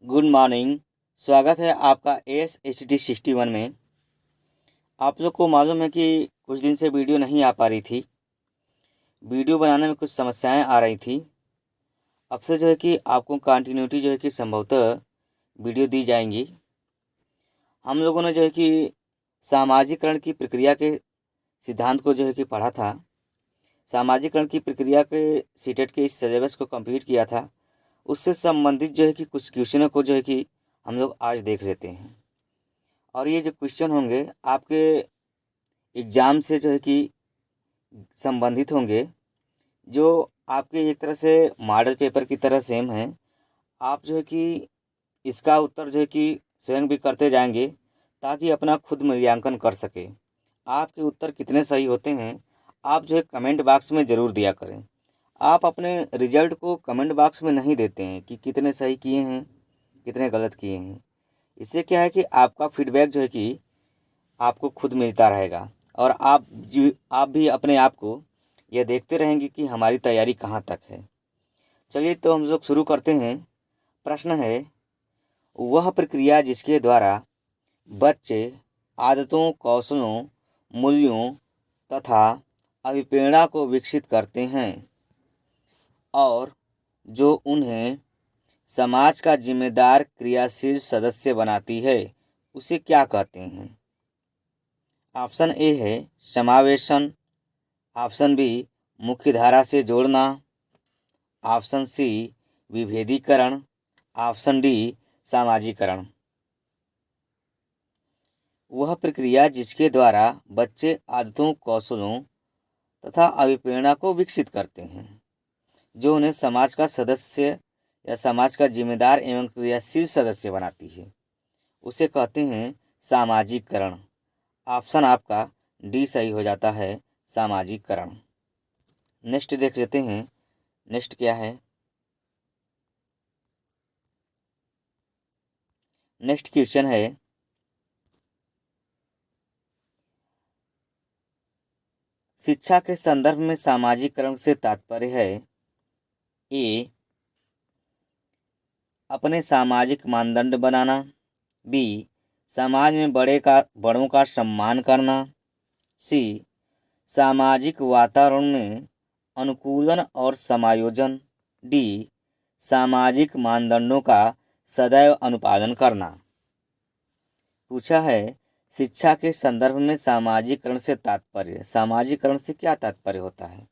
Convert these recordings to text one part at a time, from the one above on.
Good morning. स्वागत है आपका ASHT61 में। आप लोग को मालूम है कि कुछ दिन से वीडियो नहीं आ पा रही थी। वीडियो बनाने में कुछ समस्याएं आ रही थी। अब से जो है कि आपको कंटिन्यूटी जो है कि संभवतः वीडियो दी जाएंगी। हम लोगों ने जो है कि सामाजिकरण की प्रक्रिया के सिद्धांत को जो है कि पढ़ा था। सामाजिकरण की प्रक्रिया के सीटेट के इस सिलेबस को कंप्लीट किया था। उससे संबंधित जो है कि कुछ क्वेश्चनों को जो है कि हम लोग आज देख लेते हैं। और ये जो क्वेश्चन होंगे आपके एग्ज़ाम से जो है कि संबंधित होंगे, जो आपके एक तरह से मॉडल पेपर की तरह सेम है। आप जो है कि इसका उत्तर जो है कि स्वयं भी करते जाएंगे ताकि अपना खुद मूल्यांकन कर सके। आपके उत्तर कितने सही होते हैं आप जो है कमेंट बॉक्स में ज़रूर दिया करें। आप अपने रिजल्ट को कमेंट बॉक्स में नहीं देते हैं कि कितने सही किए हैं कितने गलत किए हैं। इससे क्या है कि आपका फीडबैक जो है कि आपको खुद मिलता रहेगा और आप भी अपने आप को यह देखते रहेंगे कि हमारी तैयारी कहाँ तक है। चलिए तो हम लोग शुरू करते हैं। प्रश्न है, वह प्रक्रिया जिसके द्वारा बच्चे आदतों, कौशलों, मूल्यों तथा अभिप्रेरणा को विकसित करते हैं और जो उन्हें समाज का जिम्मेदार क्रियाशील सदस्य बनाती है, उसे क्या कहते हैं? ऑप्शन ए है समावेशन, ऑप्शन बी मुख्यधारा से जोड़ना, ऑप्शन सी विभेदीकरण, ऑप्शन डी सामाजिकरण। वह प्रक्रिया जिसके द्वारा बच्चे आदतों, कौशलों तथा अभिप्रेरणा को विकसित करते हैं, जो उन्हें समाज का सदस्य या समाज का जिम्मेदार एवं क्रियाशील सदस्य बनाती है, उसे कहते हैं सामाजिकरण। ऑप्शन आपका डी सही हो जाता है, सामाजिकरण। नेक्स्ट देख लेते हैं। नेक्स्ट क्या है? नेक्स्ट क्वेश्चन है, शिक्षा के संदर्भ में सामाजिकरण से तात्पर्य है ए अपने सामाजिक मानदंड बनाना, बी समाज में बड़ों का सम्मान करना, सी सामाजिक वातावरण में अनुकूलन और समायोजन, डी सामाजिक मानदंडों का सदैव अनुपालन करना। पूछा है शिक्षा के संदर्भ में सामाजिकरण से तात्पर्य। सामाजिकरण से क्या तात्पर्य होता है?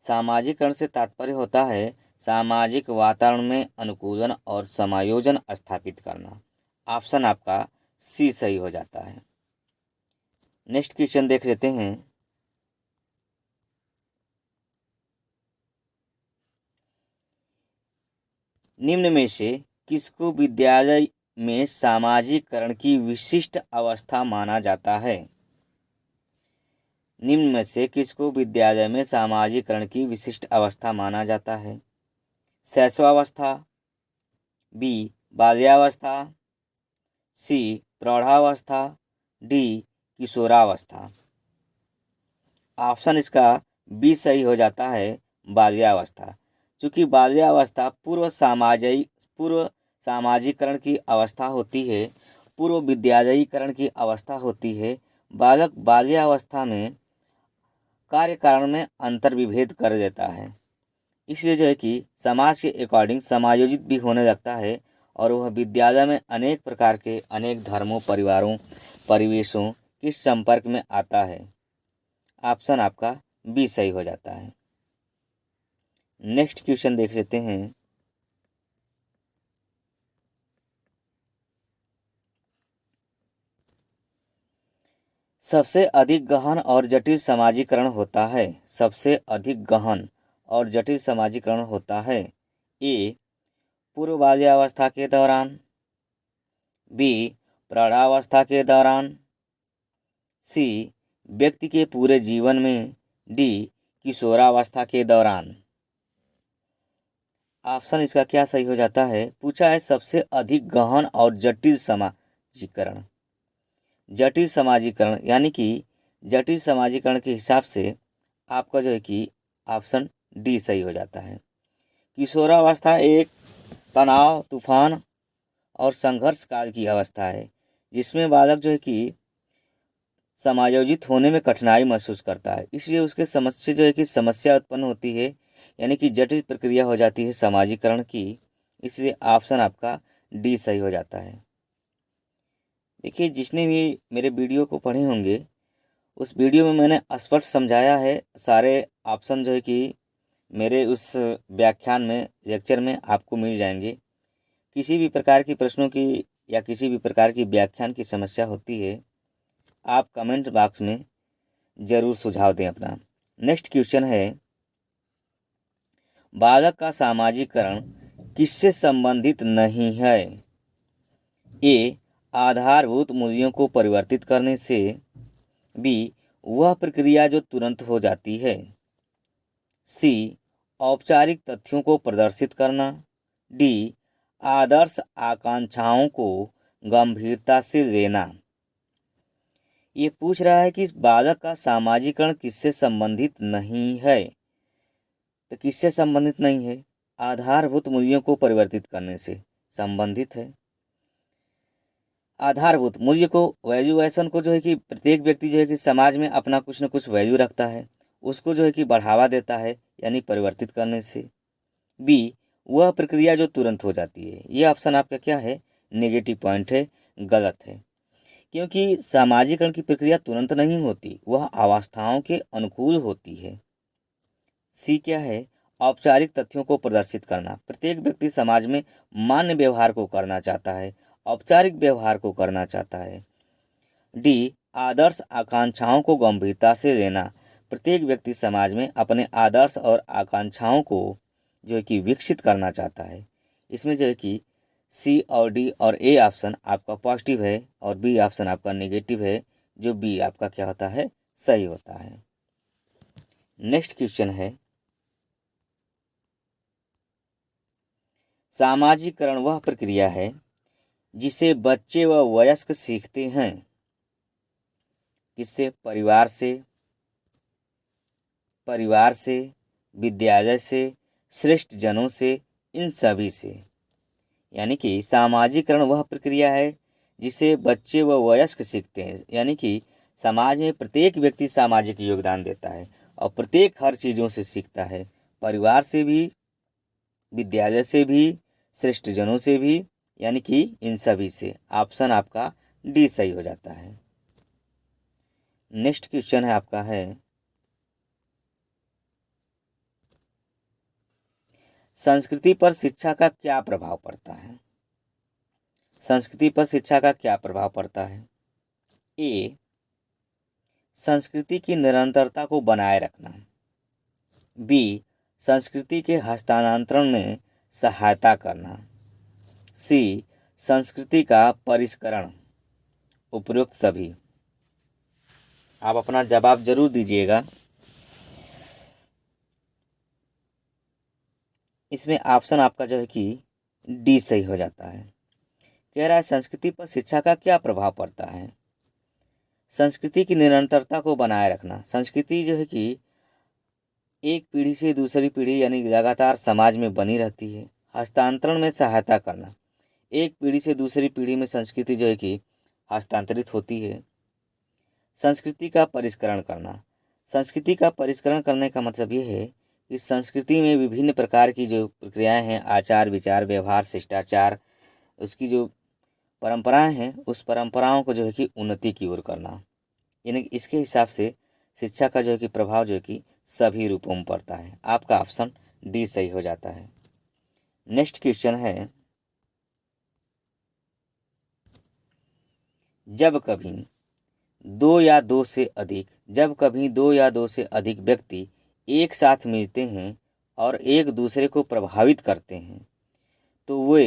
सामाजिकरण से तात्पर्य होता है सामाजिक वातावरण में अनुकूलन और समायोजन स्थापित करना। ऑप्शन आपका सी सही हो जाता है। नेक्स्ट क्वेश्चन देख लेते हैं। निम्न में से किसको विद्यालय में सामाजिकरण की विशिष्ट अवस्था माना जाता है? निम्न में से किसको विद्यालय में सामाजिकरण की विशिष्ट अवस्था माना जाता है? शैशवावस्था, बी बाल्यावस्था, सी प्रौढ़ावस्था, डी किशोरावस्था। ऑप्शन इसका बी सही हो जाता है, बाल्यावस्था। क्योंकि बाल्यावस्था पूर्व सामाजिकरण की अवस्था होती है, पूर्व विद्यालयीकरण की अवस्था होती है। बालक बाल्यावस्था में कार्य कारण में अंतर विभेद कर देता है, इसलिए जो है कि समाज के अकॉर्डिंग समायोजित भी होने लगता है और वह विद्यालय में अनेक प्रकार के अनेक धर्मों, परिवारों, परिवेशों के संपर्क में आता है। ऑप्शन आपका बी सही हो जाता है। नेक्स्ट क्वेश्चन देख लेते हैं। सबसे अधिक गहन और जटिल समाजीकरण होता है। सबसे अधिक गहन और जटिल समाजीकरण होता है ए पूर्व बाल्यावस्था के दौरान, बी प्रौढ़ावस्था के दौरान, सी व्यक्ति के पूरे जीवन में, डी किशोरावस्था के दौरान। ऑप्शन इसका क्या सही हो जाता है? पूछा है सबसे अधिक गहन और जटिल समाजीकरण। जटिल समाजीकरण यानी कि जटिल समाजीकरण के हिसाब से आपका जो है कि ऑप्शन डी सही हो जाता है। किशोरावस्था एक तनाव, तूफान और संघर्ष काल की अवस्था है, जिसमें बालक जो है कि समायोजित होने में कठिनाई महसूस करता है। इसलिए उसके समस्या जो है कि समस्या उत्पन्न होती है, यानी कि जटिल प्रक्रिया हो जाती है समाजीकरण की। इसलिए ऑप्शन आपका डी सही हो जाता है। देखिए, जिसने भी मेरे वीडियो को पढ़े होंगे, उस वीडियो में मैंने स्पष्ट समझाया है। सारे ऑप्शन जो है कि मेरे उस व्याख्यान में, लेक्चर में आपको मिल जाएंगे। किसी भी प्रकार की प्रश्नों की या किसी भी प्रकार की व्याख्यान की समस्या होती है, आप कमेंट बॉक्स में ज़रूर सुझाव दें अपना। नेक्स्ट क्वेश्चन है, बालक का सामाजिकरण किससे संबंधित नहीं है? ए, आधारभूत मूल्यों को परिवर्तित करने से। बी, वह प्रक्रिया जो तुरंत हो जाती है। सी, औपचारिक तथ्यों को प्रदर्शित करना। डी, आदर्श आकांक्षाओं को गंभीरता से लेना। ये पूछ रहा है कि इस बालक का सामाजिकरण किससे संबंधित नहीं है। तो किससे संबंधित नहीं है? आधारभूत मूल्यों को परिवर्तित करने से संबंधित है। आधारभूत मूल्य को, वैल्यूएशन को जो है कि प्रत्येक व्यक्ति जो है कि समाज में अपना कुछ न कुछ वैल्यू रखता है, उसको जो है कि बढ़ावा देता है, यानी परिवर्तित करने से। बी, वह प्रक्रिया जो तुरंत हो जाती है। ये ऑप्शन आपका क्या है? नेगेटिव पॉइंट है, गलत है, क्योंकि सामाजिकरण की प्रक्रिया तुरंत नहीं होती, वह अवस्थाओं के अनुकूल होती है। सी क्या है? औपचारिक तथ्यों को प्रदर्शित करना। प्रत्येक व्यक्ति समाज में मान्य व्यवहार को करना चाहता है, औपचारिक व्यवहार को करना चाहता है। डी, आदर्श आकांक्षाओं को गंभीरता से लेना। प्रत्येक व्यक्ति समाज में अपने आदर्श और आकांक्षाओं को जो है कि विकसित करना चाहता है। इसमें जो है कि सी और डी और ए ऑप्शन आपका पॉजिटिव है और बी ऑप्शन आपका नेगेटिव है, जो बी आपका क्या होता है? सही होता है। नेक्स्ट क्वेश्चन है, सामाजिकरण वह प्रक्रिया है जिसे बच्चे व वयस्क सीखते हैं। किससे? परिवार से, विद्यालय से, श्रेष्ठ जनों से, इन सभी से। यानी कि सामाजिकरण वह प्रक्रिया है जिसे बच्चे व वयस्क सीखते हैं। यानी कि समाज में प्रत्येक व्यक्ति सामाजिक योगदान देता है और प्रत्येक हर चीज़ों से सीखता है, परिवार से भी, विद्यालय से भी, श्रेष्ठ जनों से भी, यानी कि इन सभी से। ऑप्शन आपका डी सही हो जाता है। नेक्स्ट क्वेश्चन है आपका है, संस्कृति पर शिक्षा का क्या प्रभाव पड़ता है? संस्कृति पर शिक्षा का क्या प्रभाव पड़ता है? ए, संस्कृति की निरंतरता को बनाए रखना। बी, संस्कृति के हस्तांतरण में सहायता करना। सी, संस्कृति का परिष्करण। उपयुक्त सभी। आप अपना जवाब जरूर दीजिएगा। इसमें ऑप्शन आपका जो है कि डी सही हो जाता है। कह रहा है संस्कृति पर शिक्षा का क्या प्रभाव पड़ता है? संस्कृति की निरंतरता को बनाए रखना। संस्कृति जो है कि एक पीढ़ी से दूसरी पीढ़ी यानी लगातार समाज में बनी रहती है। हस्तांतरण में सहायता करना, एक पीढ़ी से दूसरी पीढ़ी में संस्कृति जो है कि हस्तांतरित होती है। संस्कृति का परिष्करण करना, संस्कृति का परिष्करण करने का मतलब ये है कि संस्कृति में विभिन्न प्रकार की जो प्रक्रियाएं हैं, आचार विचार व्यवहार शिष्टाचार, उसकी जो परंपराएं हैं, उस परंपराओं को जो है कि उन्नति की ओर करना। यानी इसके हिसाब से शिक्षा का जो है कि प्रभाव जो है कि सभी रूपों में पड़ता है। आपका ऑप्शन डी सही हो जाता है। नेक्स्ट क्वेश्चन है, जब कभी दो या दो से अधिक व्यक्ति एक साथ मिलते हैं और एक दूसरे को प्रभावित करते हैं तो वे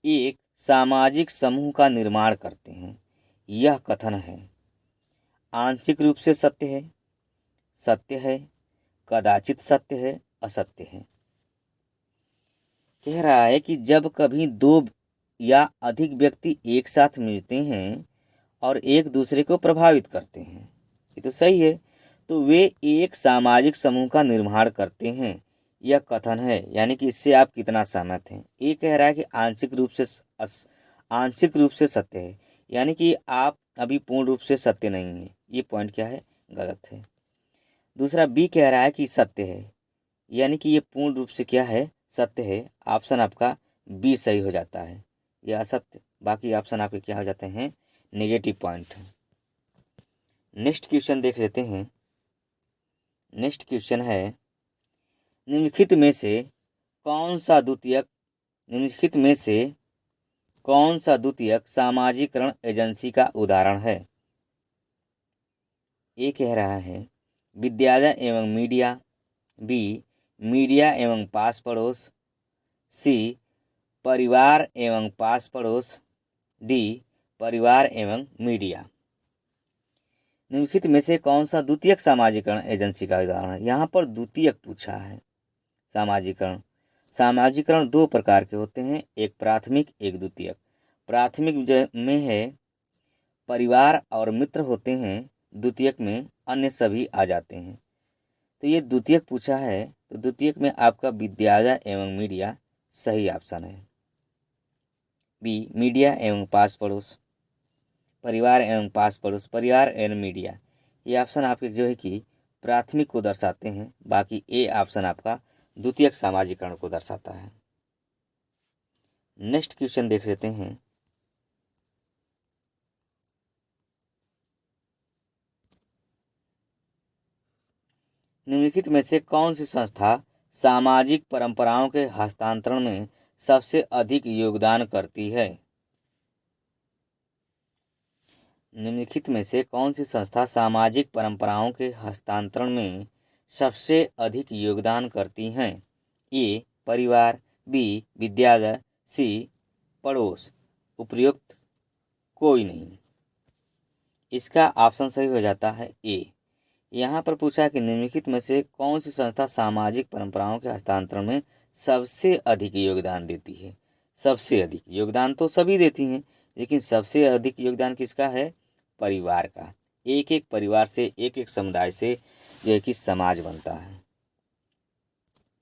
एक सामाजिक समूह का निर्माण करते हैं। यह कथन है आंशिक रूप से सत्य है, कदाचित सत्य है, असत्य है। कह रहा है कि जब कभी दो या अधिक व्यक्ति एक साथ मिलते हैं और एक दूसरे को प्रभावित करते हैं, ये तो सही है, तो वे एक सामाजिक समूह का निर्माण करते हैं। यह कथन है, यानी कि इससे आप कितना सहमत हैं। ये कह रहा है कि आंशिक रूप से सत्य है, यानी कि आप अभी पूर्ण रूप से सत्य नहीं है। ये पॉइंट क्या है, गलत है। दूसरा बी कह रहा है कि सत्य है, यानी कि ये पूर्ण रूप से क्या है, सत्य है। ऑप्शन आपका बी सही हो जाता है, यह असत्य। बाकी ऑप्शन आपके क्या हो जाते हैं, नेगेटिव पॉइंट है। नेक्स्ट क्वेश्चन देख लेते हैं। नेक्स्ट क्वेश्चन है, निम्नलिखित में से कौन सा द्वितीयक निम्नलिखित में से कौन सा द्वितीयक सामाजिकरण एजेंसी का उदाहरण है। ए कह रहा है विद्यालय एवं मीडिया, बी मीडिया एवं पास पड़ोस, सी परिवार एवं पास पड़ोस, डी परिवार एवं मीडिया। निम्नलिखित में से कौन सा द्वितीयक सामाजिकरण एजेंसी का उदाहरण है। यहाँ पर द्वितीयक पूछा है। सामाजिकरण दो प्रकार के होते हैं, एक प्राथमिक एक द्वितीयक। प्राथमिक में है परिवार और मित्र होते हैं, द्वितीयक में अन्य सभी आ जाते हैं। तो ये द्वितीयक पूछा है, तो द्वितीयक में आपका विद्यालय एवं मीडिया सही ऑप्शन है। बी मीडिया एवं पास पड़ोस, परिवार एवं पास पड़ोस, परिवार एवं मीडिया, ये ऑप्शन आपके जो है कि प्राथमिक को दर्शाते हैं। बाकी ए ऑप्शन आपका द्वितीयक सामाजिकरण को दर्शाता है। नेक्स्ट क्वेश्चन देख लेते हैं। निम्नलिखित में से कौन सी संस्था सामाजिक परंपराओं के हस्तांतरण में सबसे अधिक योगदान करती है। निम्नलिखित में से कौन सी संस्था सामाजिक परंपराओं के हस्तांतरण में सबसे अधिक योगदान करती हैं। ए परिवार, बी विद्यालय, सी पड़ोस। उपयुक्त कोई नहीं। इसका ऑप्शन सही हो जाता है ए। यहाँ पर पूछा है कि निम्नलिखित में से कौन सी संस्था सामाजिक परंपराओं के हस्तांतरण में सबसे अधिक योगदान देती है। सबसे अधिक योगदान तो सभी देती हैं, लेकिन सबसे अधिक योगदान किसका है, परिवार का। एक एक परिवार से, एक एक समुदाय से जो है कि समाज बनता है।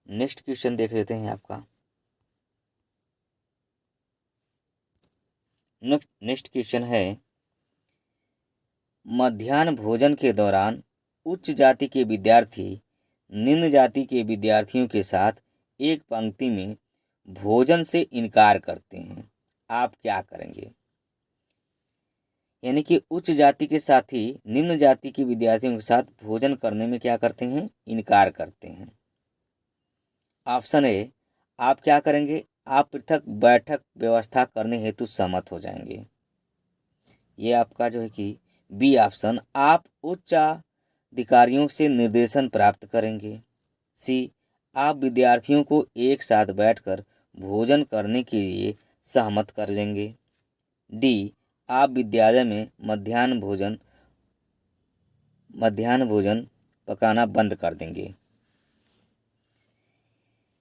नेक्स्ट क्वेश्चन देख लेते हैं आपका। नेक्स्ट क्वेश्चन है, मध्याह्न भोजन के दौरान उच्च जाति के विद्यार्थी निम्न जाति के विद्यार्थियों के साथ एक पंक्ति में भोजन से इनकार करते हैं, आप क्या करेंगे। यानी कि उच्च जाति के साथ ही निम्न जाति के विद्यार्थियों के साथ भोजन करने में क्या करते हैं, इनकार करते हैं। ऑप्शन ए, आप क्या करेंगे, आप पृथक बैठक व्यवस्था करने हेतु सहमत हो जाएंगे। ये आपका जो है कि बी ऑप्शन, आप उच्च अधिकारियों से निर्देशन प्राप्त करेंगे। सी, आप विद्यार्थियों को एक साथ बैठकर भोजन करने के लिए सहमत कर लेंगे। डी, आप विद्यालय में मध्याह्न भोजन पकाना बंद कर देंगे।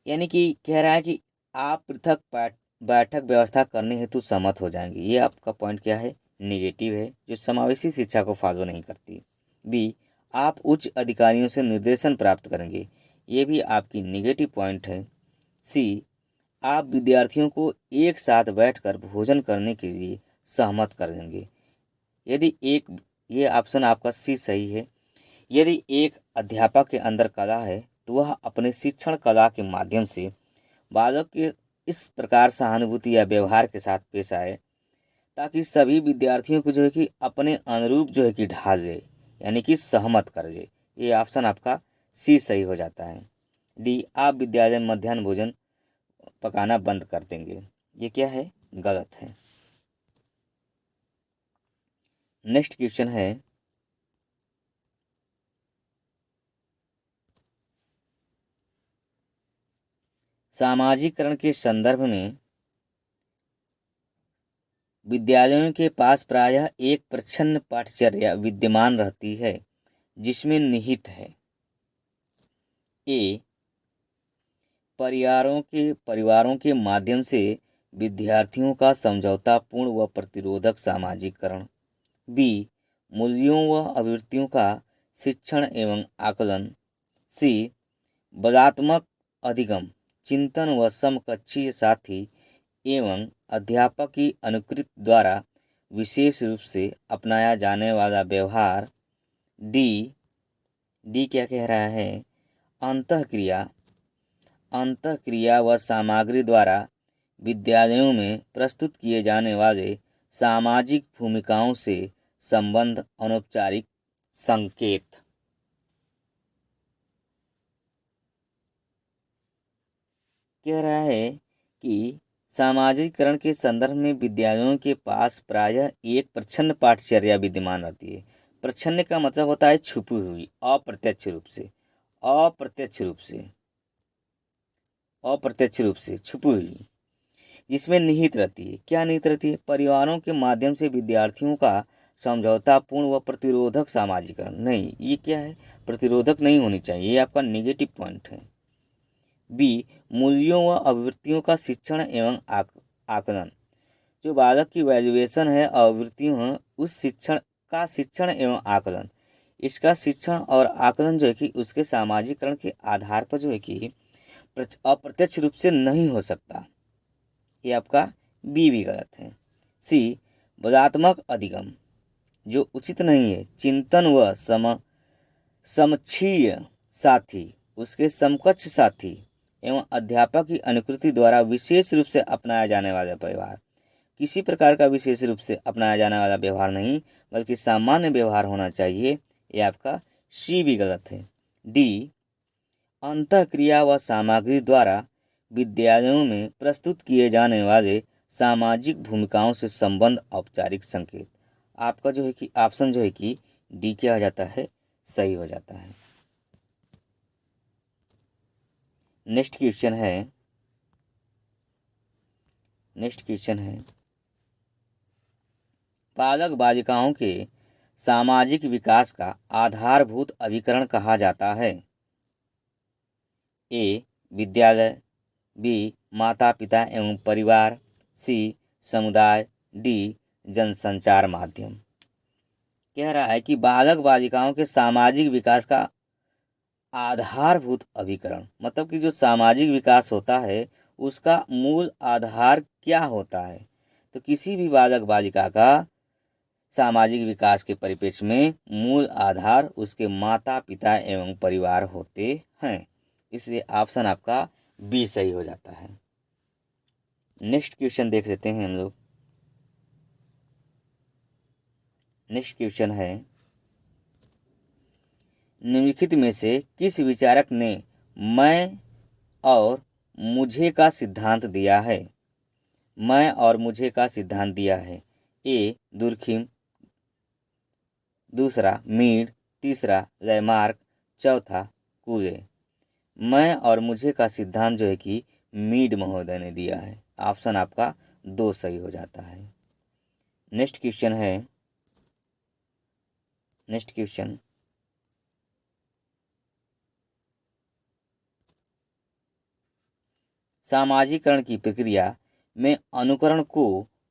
यानी कि कह रहा है कि आप पृथक बैठक व्यवस्था करने हेतु सहमत हो जाएंगे। ये आपका पॉइंट क्या है, नेगेटिव है, जो समावेशी शिक्षा को फॉलो नहीं करती। बी, आप उच्च अधिकारियों से निर्देशन प्राप्त करेंगे, ये भी आपकी नेगेटिव पॉइंट है। सी, आप विद्यार्थियों को एक साथ बैठकर भोजन करने के लिए सहमत कर देंगे। यदि एक ये ऑप्शन आपका सी सही है। यदि एक अध्यापक के अंदर कला है तो वह अपने शिक्षण कला के माध्यम से बालक के इस प्रकार सहानुभूति या व्यवहार के साथ पेश आए ताकि सभी विद्यार्थियों को जो है कि अपने अनुरूप जो है कि ढाल ले, यानी कि सहमत कर ले। ये ऑप्शन आपका सी सही हो जाता है। डी, आप विद्यालय में मध्याह्न भोजन पकाना बंद कर देंगे, ये क्या है, गलत है। नेक्स्ट क्वेश्चन है, सामाजिकरण के संदर्भ में विद्यालयों के पास प्रायः एक प्रच्छन्न पाठचर्या विद्यमान रहती है जिसमें निहित है। ए, परिवारों के माध्यम से विद्यार्थियों का समझौतापूर्ण व प्रतिरोधक सामाजिकरण। बी, मूल्यों व आवृत्तियों का शिक्षण एवं आकलन। सी, बलात्मक अधिगम, चिंतन व समकक्षीय साथी एवं अध्यापक की अनुकृति द्वारा विशेष रूप से अपनाया जाने वाला व्यवहार। डी डी क्या कह रहा है? अंतःक्रिया व सामग्री द्वारा विद्यालयों में प्रस्तुत किए जाने वाले सामाजिक भूमिकाओं से संबंध अनौपचारिक संकेत। कह रहा है कि सामाजिकरण के संदर्भ में विद्यालयों के पास प्रायः एक प्रच्छन्न पाठचर्या विद्यमान रहती है। प्रच्छन्न का मतलब होता है छुपी हुई, अप्रत्यक्ष रूप से छुपी हुई, जिसमें निहित रहती है। क्या निहित रहती है? परिवारों के माध्यम से विद्यार्थियों का समझौतापूर्ण व प्रतिरोधक सामाजिकरण। नहीं, ये क्या है? प्रतिरोधक नहीं होनी चाहिए, ये आपका नेगेटिव पॉइंट है। बी, मूल्यों व अभिवृत्तियों का शिक्षण एवं आकलन। जो बालक की वैल्यूएशन है, अभिवृत्तियों हैं, उस शिक्षण एवं आकलन। इसका शिक्षण और आकलन जो है कि उसके सामाजिकरण के आधार पर जो है कि अप्रत्यक्ष रूप से नहीं हो सकता। ये आपका बी भी गलत है। सी, बलात्मक अधिगम, जो उचित नहीं है। चिंतन व समक्षीय साथी, उसके समकक्ष साथी एवं अध्यापक की अनुकृति द्वारा विशेष रूप से अपनाया जाने वाला व्यवहार। किसी प्रकार का विशेष रूप से अपनाया जाने वाला व्यवहार नहीं, बल्कि सामान्य व्यवहार होना चाहिए। ये आपका सी भी गलत है। डी, अंतःक्रिया व सामग्री द्वारा विद्यालयों में प्रस्तुत किए जाने वाले सामाजिक भूमिकाओं से संबंध औपचारिक संकेत। आपका जो है कि ऑप्शन जो है कि डी क्या हो जाता है? सही हो जाता है। नेक्स्ट क्वेश्चन है बालक बालिकाओं के सामाजिक विकास का आधारभूत अभिकरण कहा जाता है। ए, विद्यालय, बी, माता पिता एवं परिवार, सी, समुदाय, डी, जनसंचार माध्यम। कह रहा है कि बालक बालिकाओं के सामाजिक विकास का आधारभूत अभिकरण, मतलब कि जो सामाजिक विकास होता है उसका मूल आधार क्या होता है? तो किसी भी बालक बालिका का सामाजिक विकास के परिप्रेक्ष्य में मूल आधार उसके माता पिता एवं परिवार होते हैं। इसलिए ऑप्शन आपका बी सही हो जाता है। नेक्स्ट क्वेश्चन देख लेते हैं हम लोग। नेक्स्ट क्वेश्चन है, निम्नलिखित में से किस विचारक ने मैं और मुझे का सिद्धांत दिया है? मैं और मुझे का सिद्धांत दिया है। ए, दुर्खिम, दूसरा मीड, तीसरा लैमार्क, चौथा कूले। मैं और मुझे का सिद्धांत जो है कि मीड महोदय ने दिया है। ऑप्शन आपका दो सही हो जाता है। नेक्स्ट क्वेश्चन सामाजिकरण की प्रक्रिया में अनुकरण को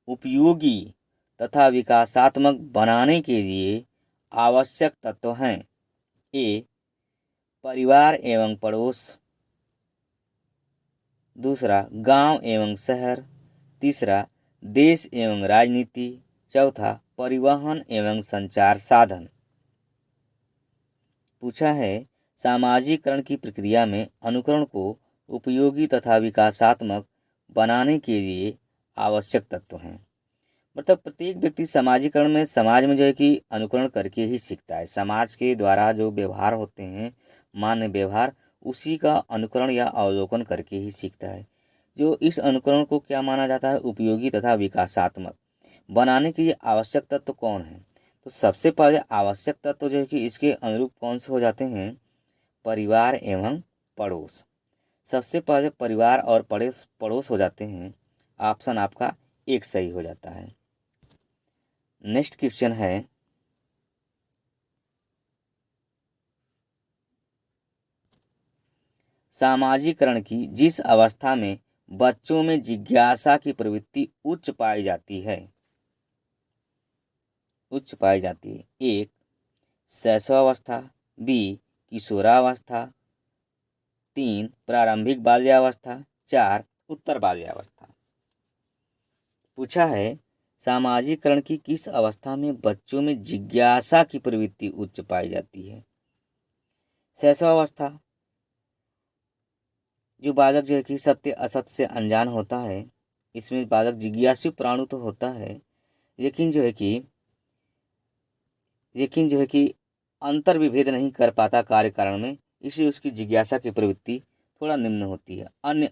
उपयोगी तथा विकासात्मक बनाने के लिए आवश्यक तत्व हैं। ए, परिवार एवं पड़ोस, दूसरा गांव एवं शहर, तीसरा देश एवं राजनीति, चौथा परिवहन एवं संचार साधन। पूछा है सामाजिकरण की प्रक्रिया में अनुकरण को उपयोगी तथा विकासात्मक बनाने के लिए आवश्यक तत्व हैं। मतलब प्रत्येक व्यक्ति सामाजिकरण में समाज में जो है कि अनुकरण करके ही सीखता है। समाज के द्वारा जो व्यवहार होते हैं, मान्य व्यवहार, उसी का अनुकरण या अवलोकन करके ही सीखता है। जो इस अनुकरण को क्या माना जाता है? उपयोगी तथा विकासात्मक बनाने के लिए आवश्यक तत्व कौन है? तो सबसे पहले आवश्यक तत्व जो है कि इसके अनुरूप कौन से हो जाते हैं? परिवार एवं पड़ोस। सबसे पहले परिवार और पड़ोस हो जाते हैं। ऑप्शन आपका एक सही हो जाता है। नेक्स्ट क्वेश्चन है, सामाजिकरण की जिस अवस्था में बच्चों में जिज्ञासा की प्रवृत्ति उच्च पाई जाती है। एक, शैशवावस्था, बी, किशोरावस्था, 3 प्रारंभिक बाल्यावस्था, 4 उत्तर बाल्यावस्था। पूछा है सामाजिकरण की किस अवस्था में बच्चों में जिज्ञासा की प्रवृत्ति उच्च पाई जाती है। शैशवावस्था, जो बालक जो है कि सत्य असत्य से अनजान होता है, इसमें बालक जिज्ञासु प्राणु तो होता है, लेकिन जो है कि अंतर विभेद नहीं कर पाता कार्य कारण में, इसलिए उसकी जिज्ञासा की प्रवृत्ति थोड़ा निम्न होती है अन्य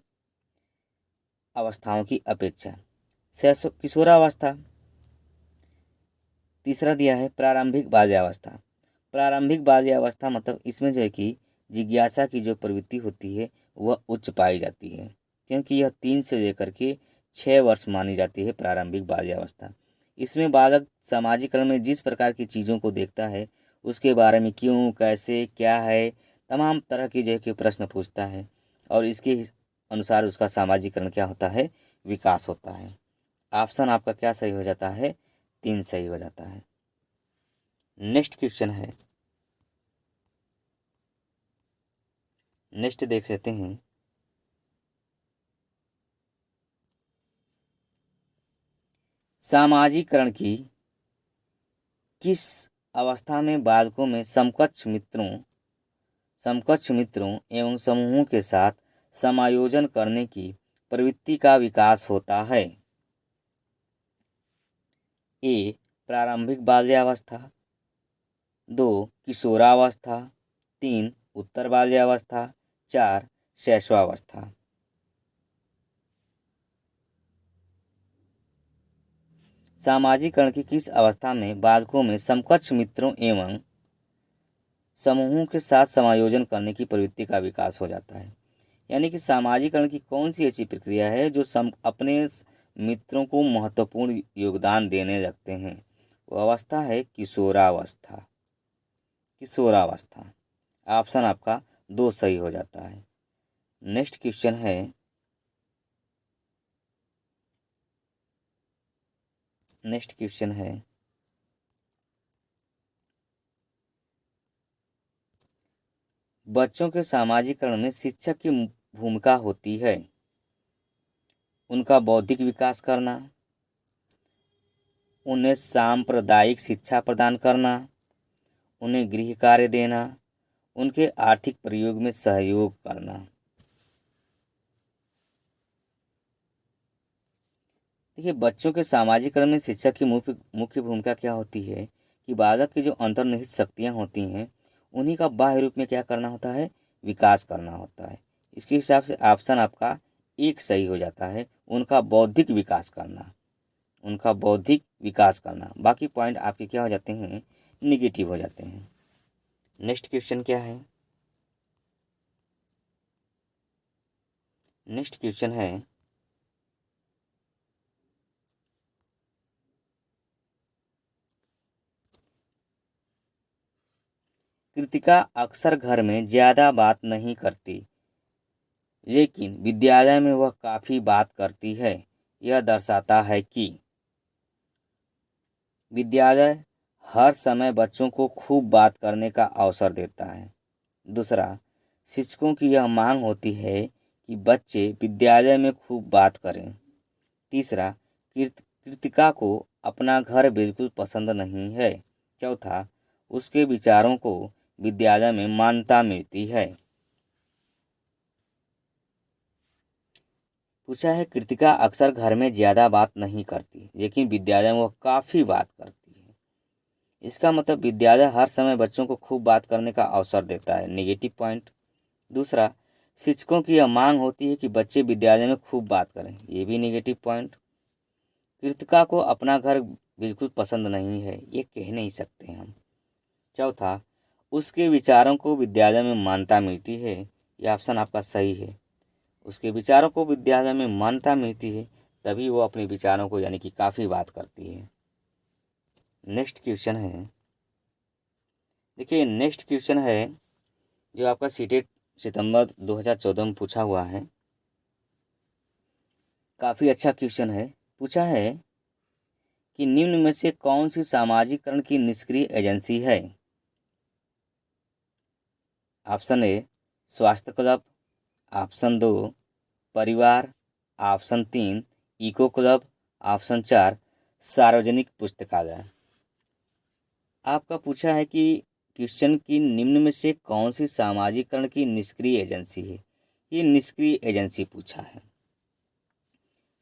अवस्थाओं की अपेक्षा। किशोरावस्था, तीसरा दिया है प्रारंभिक बाल्यावस्था। प्रारंभिक बाल्यावस्था मतलब इसमें जो है कि जिज्ञासा की जो प्रवृत्ति होती है वह उच्च पाई जाती है, क्योंकि यह 3 से लेकर के 6 वर्ष मानी जाती है प्रारंभिक बाल्यावस्था। इसमें बालक सामाजिकरण में जिस प्रकार की चीज़ों को देखता है उसके बारे में क्यों, कैसे, क्या है, तमाम तरह की जो है कि प्रश्न पूछता है, और इसके अनुसार उसका सामाजिकरण क्या होता है, विकास होता है। ऑप्शन आपका क्या सही हो जाता है, 3 सही हो जाता है। नेक्स्ट क्वेश्चन है, नेक्स्ट देख लेते हैं। सामाजिकरण की किस अवस्था में बालकों में समकक्ष मित्रों एवं समूहों के साथ समायोजन करने की प्रवृत्ति का विकास होता है। ए प्रारंभिक बाल्यावस्था, 2 किशोरावस्था, 3 उत्तर बाल्यावस्था, 4 शैशवावस्था। सामाजिकरण की किस अवस्था में बालकों में समकक्ष मित्रों एवं समूहों के साथ समायोजन करने की प्रवृत्ति का विकास हो जाता है। यानी कि सामाजिकरण की कौन सी ऐसी प्रक्रिया है जो अपने मित्रों को महत्वपूर्ण योगदान देने लगते हैं। वो अवस्था है किशोरावस्था। किशोरावस्था ऑप्शन आपका 2 सही हो जाता है। नेक्स्ट क्वेश्चन है, बच्चों के सामाजिकरण में शिक्षक की भूमिका होती है उनका बौद्धिक विकास करना, उन्हें सांप्रदायिक शिक्षा प्रदान करना, उन्हें गृह कार्य देना, उनके आर्थिक प्रयोग में सहयोग करना। देखिए, बच्चों के सामाजिकरण में शिक्षक की मुख्य भूमिका क्या होती है कि बालक की जो अंतर्निहित शक्तियाँ होती हैं उन्हीं का बाह्य रूप में क्या करना होता है, विकास करना होता है। इसके हिसाब से ऑप्शन आपका 1 सही हो जाता है, उनका बौद्धिक विकास करना। बाकी पॉइंट आपके क्या हो जाते हैं, निगेटिव हो जाते हैं। नेक्स्ट क्वेश्चन क्या है, नेक्स्ट क्वेश्चन है, कृतिका अक्सर घर में ज़्यादा बात नहीं करती, लेकिन विद्यालय में वह काफ़ी बात करती है। यह दर्शाता है कि विद्यालय हर समय बच्चों को खूब बात करने का अवसर देता है। दूसरा, शिक्षकों की यह मांग होती है कि बच्चे विद्यालय में खूब बात करें। तीसरा, कृतिका को अपना घर बिल्कुल पसंद नहीं है। चौथा, उसके विचारों को विद्यालय में मान्यता मिलती है। पूछा है कृतिका अक्सर घर में ज़्यादा बात नहीं करती, लेकिन विद्यालय में वह काफ़ी बात करती है। इसका मतलब विद्यालय हर समय बच्चों को खूब बात करने का अवसर देता है, नेगेटिव पॉइंट। दूसरा, शिक्षकों की यह मांग होती है कि बच्चे विद्यालय में खूब बात करें, ये भी नेगेटिव पॉइंट। कृतिका को अपना घर बिल्कुल पसंद नहीं है, ये कह नहीं सकते हम। चौथा, उसके विचारों को विद्यालय में मान्यता मिलती है, ये ऑप्शन आपका सही है। उसके विचारों को विद्यालय में मान्यता मिलती है, तभी वो अपने विचारों को यानी कि काफ़ी बात करती है। नेक्स्ट क्वेश्चन है, देखिए नेक्स्ट क्वेश्चन है जो आपका सीटेट सितंबर 2014 में पूछा हुआ है। काफ़ी अच्छा क्वेश्चन है। पूछा है कि निम्न में से कौन सी सामाजिकरण की निष्क्रिय एजेंसी है। ऑप्शन ए स्वास्थ्य क्लब, ऑप्शन 2 परिवार, ऑप्शन 3 इको क्लब, ऑप्शन 4 सार्वजनिक पुस्तकालय। आपका पूछा है कि क्वेश्चन की निम्न में से कौन सी सामाजिकरण की निष्क्रिय एजेंसी है। ये निष्क्रिय एजेंसी पूछा है।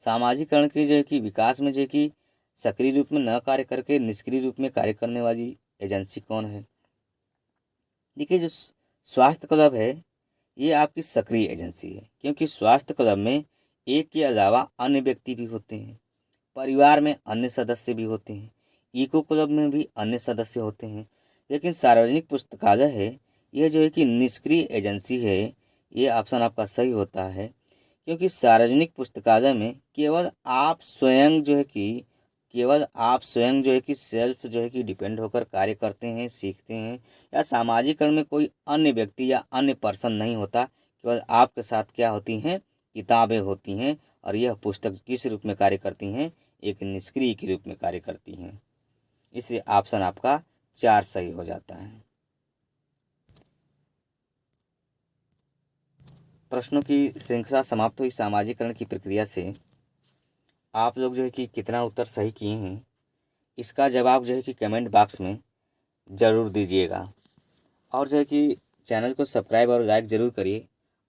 सामाजिकरण के जो है कि विकास में जो है कि सक्रिय रूप में न कार्य करके निष्क्रिय रूप में कार्य करने वाली एजेंसी कौन है। देखिए, जो स्वास्थ्य क्लब है ये आपकी सक्रिय एजेंसी है, क्योंकि स्वास्थ्य क्लब में एक के अलावा अन्य व्यक्ति भी होते हैं, परिवार में अन्य सदस्य भी होते हैं, इको क्लब में भी अन्य सदस्य होते हैं। लेकिन सार्वजनिक पुस्तकालय है यह जो है कि निष्क्रिय एजेंसी है। ये ऑप्शन आपका सही होता है, क्योंकि सार्वजनिक पुस्तकालय में केवल आप स्वयं जो है कि सेल्फ जो है कि डिपेंड होकर कार्य करते हैं, सीखते हैं। या सामाजिकरण में कोई अन्य व्यक्ति या अन्य पर्सन नहीं होता, केवल आपके साथ क्या होती हैं, किताबें होती हैं। और यह पुस्तक किस रूप में कार्य करती हैं, एक निष्क्रिय के रूप में कार्य करती हैं। इससे ऑप्शन आपका 4 सही हो जाता है। प्रश्नों की श्रृंखला समाप्त हुई सामाजिकरण की प्रक्रिया से। आप लोग जो है कि कितना उत्तर सही किए हैं, इसका जवाब जो है कि कमेंट बॉक्स में ज़रूर दीजिएगा। और जो है कि चैनल को सब्सक्राइब और लाइक ज़रूर करिए।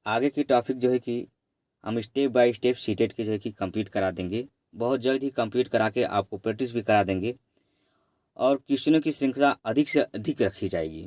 आगे की टॉपिक जो है कि हम स्टेप बाय स्टेप सीटेट की जो है कि कंप्लीट करा देंगे। बहुत जल्द ही कंप्लीट करा के आपको प्रैक्टिस भी करा देंगे और क्वेश्चनों की श्रृंखला अधिक से अधिक रखी जाएगी।